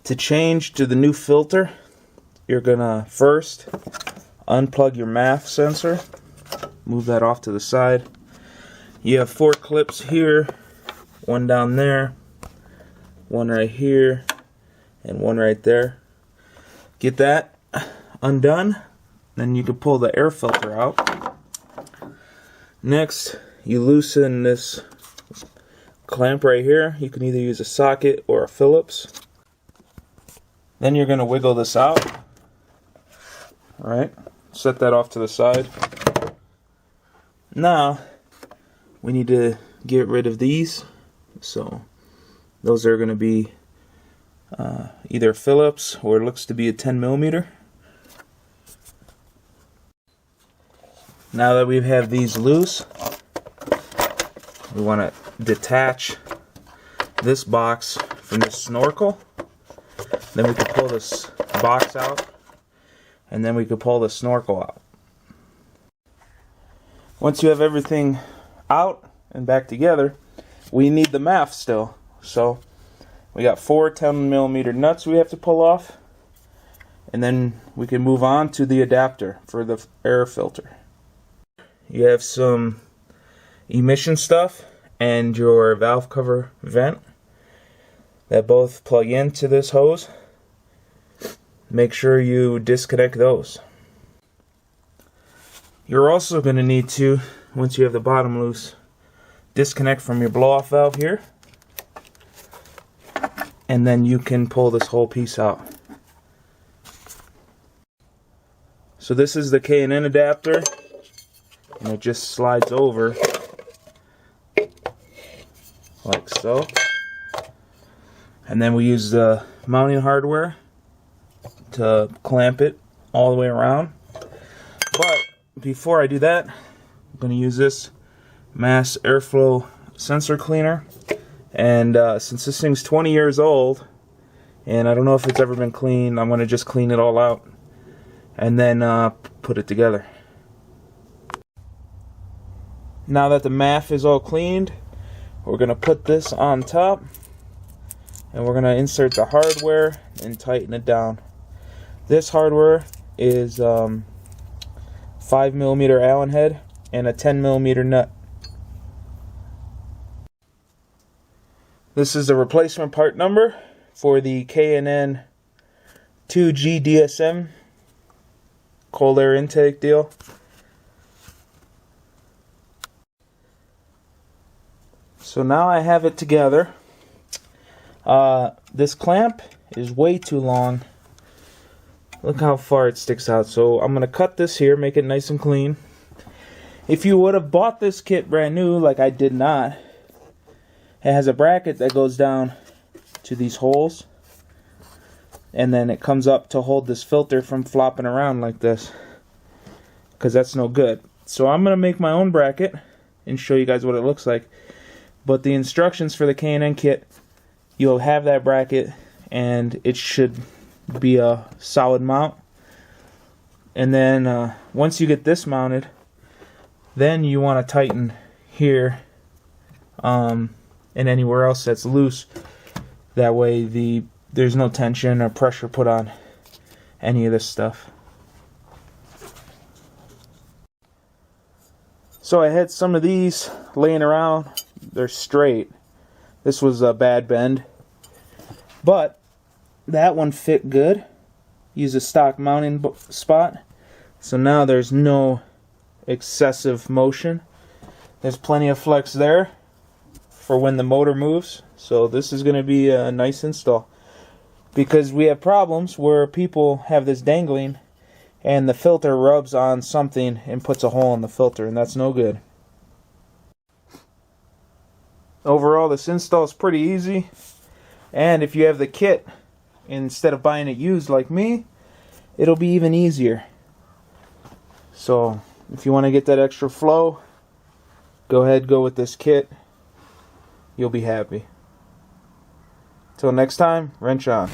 To change to the new filter, you're gonna first unplug your MAF sensor. Move that off to the side. You have 4 clips here, one down there, one right here, and one right there. Get that undone, then you can pull the air filter out. Next, you loosen this clamp right here. You can either use a socket or a Phillips. Then you're going to wiggle this out. Alright, set that off to the side. Now, we need to get rid of these. So, those are going to be either Phillips or it looks to be a 10mm. Now that we have these loose, we want to detach this box from this snorkel. Then we can pull this box out, and then we can pull the snorkel out. Once you have everything out and back together, we need the MAF still. So we got 4 10mm nuts we have to pull off, and then we can move on to the adapter for the air filter. You have some emission stuff and your valve cover vent that both plug into this hose. Make sure you disconnect those. You're also going to need to, once you have the bottom loose, disconnect from your blow-off valve here, and then you can pull this whole piece out. So this is the K&N adapter, and it just slides over like so. And then we use the mounting hardware to clamp it all the way around. But before I do that, I'm going to use this mass airflow sensor cleaner. And since this thing's 20 years old, and I don't know if it's ever been cleaned, I'm going to just clean it all out and then put it together. Now that the MAF is all cleaned, we're going to put this on top, and we're going to insert the hardware and tighten it down. This hardware is 5mm Allen head and a 10mm nut. This is the replacement part number for the K&N 2G DSM cold air intake deal. So now I have it together. This clamp is way too long. Look how far it sticks out. So I'm going to cut this here, make it nice and clean. If you would have bought this kit brand new, like I did not, it has a bracket that goes down to these holes, and then it comes up to hold this filter from flopping around like this, because that's no good. So I'm going to make my own bracket and show you guys what it looks like. But the instructions for the K&N kit, you'll have that bracket, and it should be a solid mount. And then once you get this mounted, then you want to tighten here and anywhere else that's loose. That way there's no tension or pressure put on any of this stuff. So I had some of these laying around. They're straight. This was a bad bend, but that one fit good. Use a stock mounting spot, so now there's no excessive motion. There's plenty of flex there for when the motor moves. So this is going to be a nice install, because we have problems where people have this dangling and the filter rubs on something and puts a hole in the filter, and that's no good. Overall, this install is pretty easy, and if you have the kit instead of buying it used like me, it'll be even easier. So if you want to get that extra flow, go ahead, go with this kit. You'll be happy. Till next time, wrench on.